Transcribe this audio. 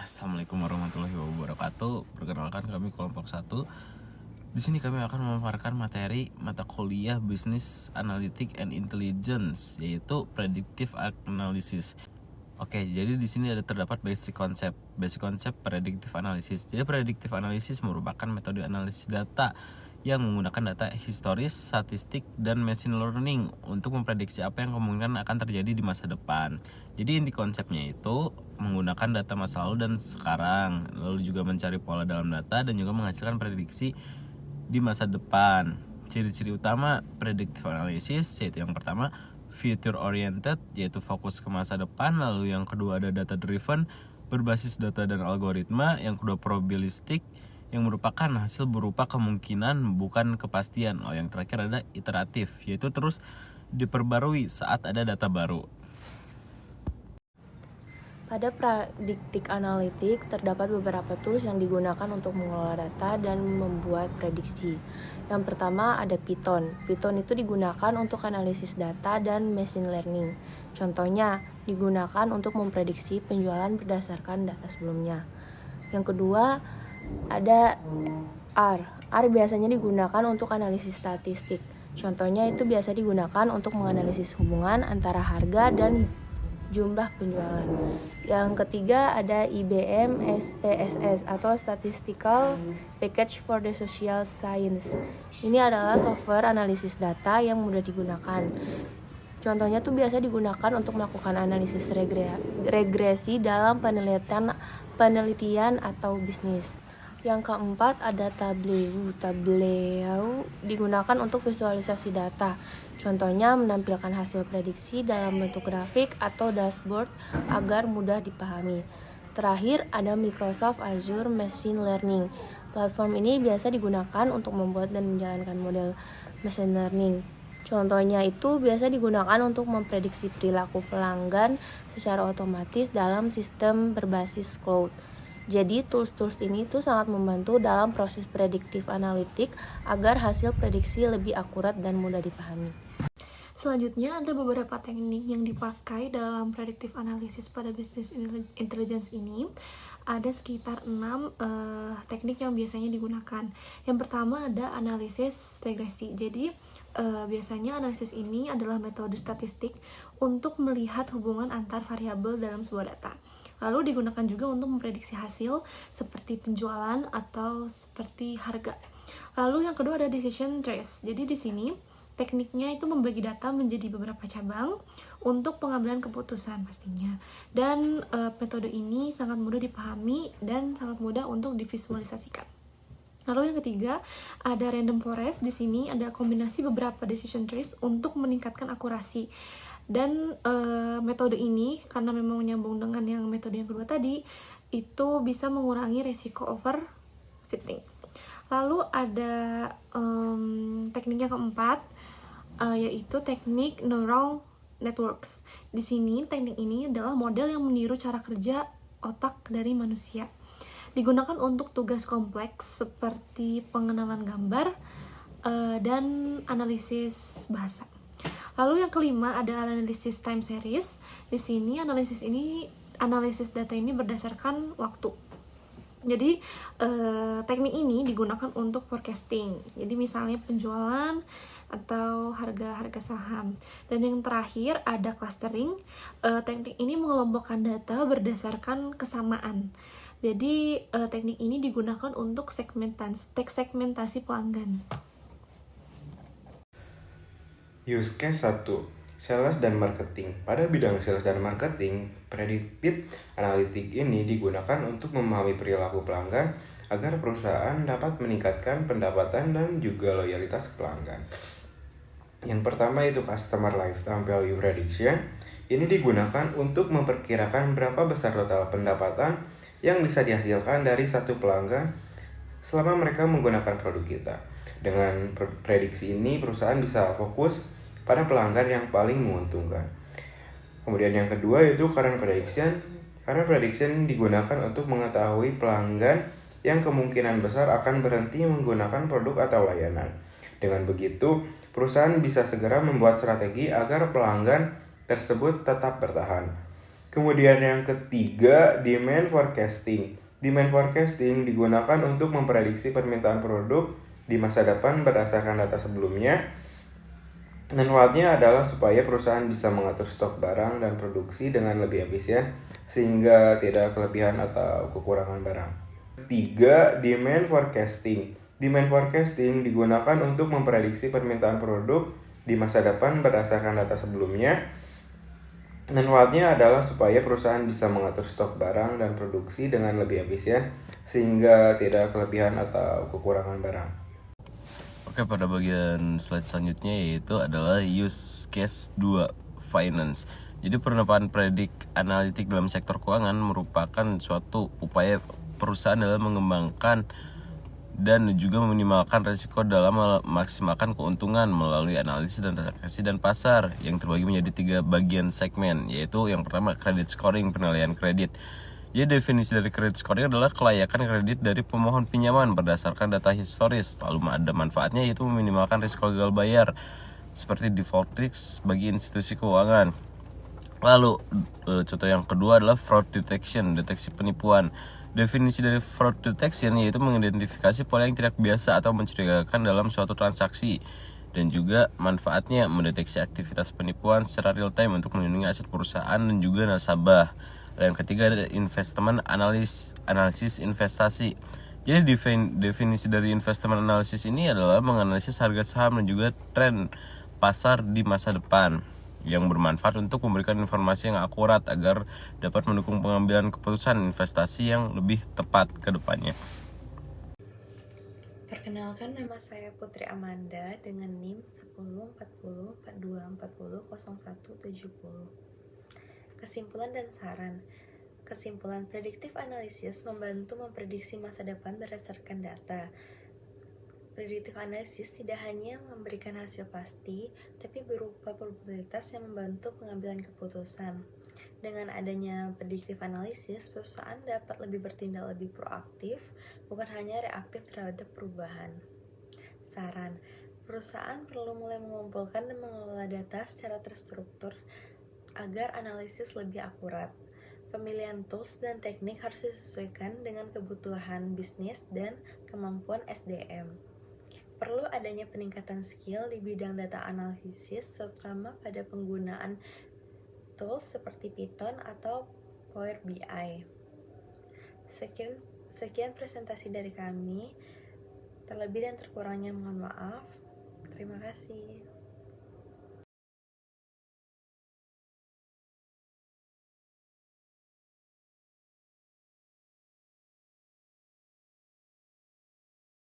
Assalamualaikum warahmatullahi wabarakatuh. Perkenalkan, kami kelompok 1. Di sini kami akan memaparkan materi mata kuliah Business Analytics and Intelligence, yaitu Predictive Analysis. Oke, jadi di sini ada terdapat basic konsep predictive analysis. Jadi predictive analysis merupakan metode analisis data yang menggunakan data historis, statistik, dan machine learning untuk memprediksi apa yang kemungkinan akan terjadi di masa depan. Jadi inti konsepnya itu menggunakan data masa lalu dan sekarang, lalu juga mencari pola dalam data dan juga menghasilkan prediksi di masa depan. Ciri-ciri utama predictive analysis yaitu yang pertama future oriented, yaitu fokus ke masa depan. Lalu yang kedua ada data driven, berbasis data dan algoritma. Yang kedua probabilistik, yang merupakan hasil berupa kemungkinan bukan kepastian. Yang terakhir ada iteratif, yaitu terus diperbarui saat ada data baru. Pada predictive analytics terdapat beberapa tools yang digunakan untuk mengelola data dan membuat prediksi. Yang pertama ada Python. Python itu digunakan untuk analisis data dan machine learning. Contohnya, digunakan untuk memprediksi penjualan berdasarkan data sebelumnya. Yang kedua ada R. R biasanya digunakan untuk analisis statistik. Contohnya itu biasa digunakan untuk menganalisis hubungan antara harga dan jumlah penjualan. Yang ketiga ada IBM SPSS atau Statistical Package for the Social Science. Ini adalah software analisis data yang mudah digunakan. Contohnya tuh biasa digunakan untuk melakukan analisis regresi dalam penelitian atau bisnis. Yang keempat ada Tableau. Tableau digunakan untuk visualisasi data. Contohnya menampilkan hasil prediksi dalam bentuk grafik atau dashboard agar mudah dipahami. Terakhir ada Microsoft Azure Machine Learning. Platform ini biasa digunakan untuk membuat dan menjalankan model machine learning. Contohnya itu biasa digunakan untuk memprediksi perilaku pelanggan secara otomatis dalam sistem berbasis cloud. Jadi tools-tools ini tuh sangat membantu dalam proses predictive analytics agar hasil prediksi lebih akurat dan mudah dipahami. Selanjutnya ada beberapa teknik yang dipakai dalam predictive analysis pada business intelligence ini. Ada sekitar 6 teknik yang biasanya digunakan. Yang pertama ada analisis regresi. Jadi biasanya analisis ini adalah metode statistik untuk melihat hubungan antar variabel dalam sebuah data. Lalu digunakan juga untuk memprediksi hasil seperti penjualan atau seperti harga. Lalu yang kedua ada decision trees. Jadi di sini tekniknya itu membagi data menjadi beberapa cabang untuk pengambilan keputusan pastinya. Dan metode ini sangat mudah dipahami dan sangat mudah untuk divisualisasikan. Lalu yang ketiga ada random forest. Di sini ada kombinasi beberapa decision trees untuk meningkatkan akurasi. Dan metode ini karena memang menyambung dengan yang metode yang kedua tadi, itu bisa mengurangi resiko overfitting. Lalu ada teknik yang keempat, yaitu teknik neural networks. Di sini teknik ini adalah model yang meniru cara kerja otak dari manusia. Digunakan untuk tugas kompleks seperti pengenalan gambar dan analisis bahasa. Lalu yang kelima ada analisis time series. Di sini analisis data ini berdasarkan waktu. Jadi teknik ini digunakan untuk forecasting. Jadi misalnya penjualan atau harga saham. Dan yang terakhir ada clustering. Teknik ini mengelompokkan data berdasarkan kesamaan. Jadi teknik ini digunakan untuk segmentasi pelanggan. Use case 1. Sales dan marketing. Pada bidang sales dan marketing, predictive analytics ini digunakan untuk memahami perilaku pelanggan agar perusahaan dapat meningkatkan pendapatan dan juga loyalitas pelanggan. Yang pertama itu customer lifetime value prediction. Ini digunakan untuk memperkirakan berapa besar total pendapatan yang bisa dihasilkan dari satu pelanggan selama mereka menggunakan produk kita. Dengan prediksi ini, perusahaan bisa fokus pada pelanggan yang paling menguntungkan. Kemudian yang kedua yaitu current prediction. Current prediction digunakan untuk mengetahui pelanggan yang kemungkinan besar akan berhenti menggunakan produk atau layanan. Dengan begitu, perusahaan bisa segera membuat strategi agar pelanggan tersebut tetap bertahan. Kemudian yang ketiga, demand forecasting. Demand forecasting digunakan untuk memprediksi permintaan produk di masa depan berdasarkan data sebelumnya. Manfaatnya adalah supaya perusahaan bisa mengatur stok barang dan produksi dengan lebih efisien sehingga tidak kelebihan atau kekurangan barang. Ketiga, demand forecasting. Demand forecasting digunakan untuk memprediksi permintaan produk di masa depan berdasarkan data sebelumnya. Manfaatnya adalah supaya perusahaan bisa mengatur stok barang dan produksi dengan lebih efisien sehingga tidak kelebihan atau kekurangan barang. Oke, pada bagian slide selanjutnya yaitu adalah use case 2, finance. Jadi penerapan predik analitik dalam sektor keuangan merupakan suatu upaya perusahaan dalam mengembangkan dan juga meminimalkan risiko dalam memaksimalkan keuntungan melalui analisis dan transaksi dan pasar yang terbagi menjadi 3 bagian segmen, yaitu yang pertama credit scoring, penilaian kredit. Jadi definisi dari credit scoring adalah kelayakan kredit dari pemohon pinjaman berdasarkan data historis. Lalu ada manfaatnya yaitu meminimalkan risiko gagal bayar seperti default risk bagi institusi keuangan. Lalu contoh yang kedua adalah fraud detection, deteksi penipuan. Definisi dari fraud detection yaitu mengidentifikasi pola yang tidak biasa atau mencurigakan dalam suatu transaksi, dan juga manfaatnya mendeteksi aktivitas penipuan secara real time untuk melindungi aset perusahaan dan juga nasabah. Dan yang ketiga ada investment analisis investasi. Jadi definisi dari investment analysis ini adalah menganalisis harga saham dan juga tren pasar di masa depan yang bermanfaat untuk memberikan informasi yang akurat agar dapat mendukung pengambilan keputusan investasi yang lebih tepat ke depannya. Perkenalkan, nama saya Putri Amanda dengan NIM 104042400170. Kesimpulan dan saran. Kesimpulan, predictive analysis membantu memprediksi masa depan berdasarkan data. Predictive analysis tidak hanya memberikan hasil pasti, tapi berupa probabilitas yang membantu pengambilan keputusan. Dengan adanya predictive analysis, perusahaan dapat lebih bertindak lebih proaktif, bukan hanya reaktif terhadap perubahan. Saran, perusahaan perlu mulai mengumpulkan dan mengelola data secara terstruktur agar analisis lebih akurat. Pemilihan tools dan teknik harus disesuaikan dengan kebutuhan bisnis dan kemampuan SDM. Perlu adanya peningkatan skill di bidang data analisis, terutama pada penggunaan tools seperti Python atau Power BI. Sekian presentasi dari kami. Terlebih dan terkurangnya mohon maaf. Terima kasih.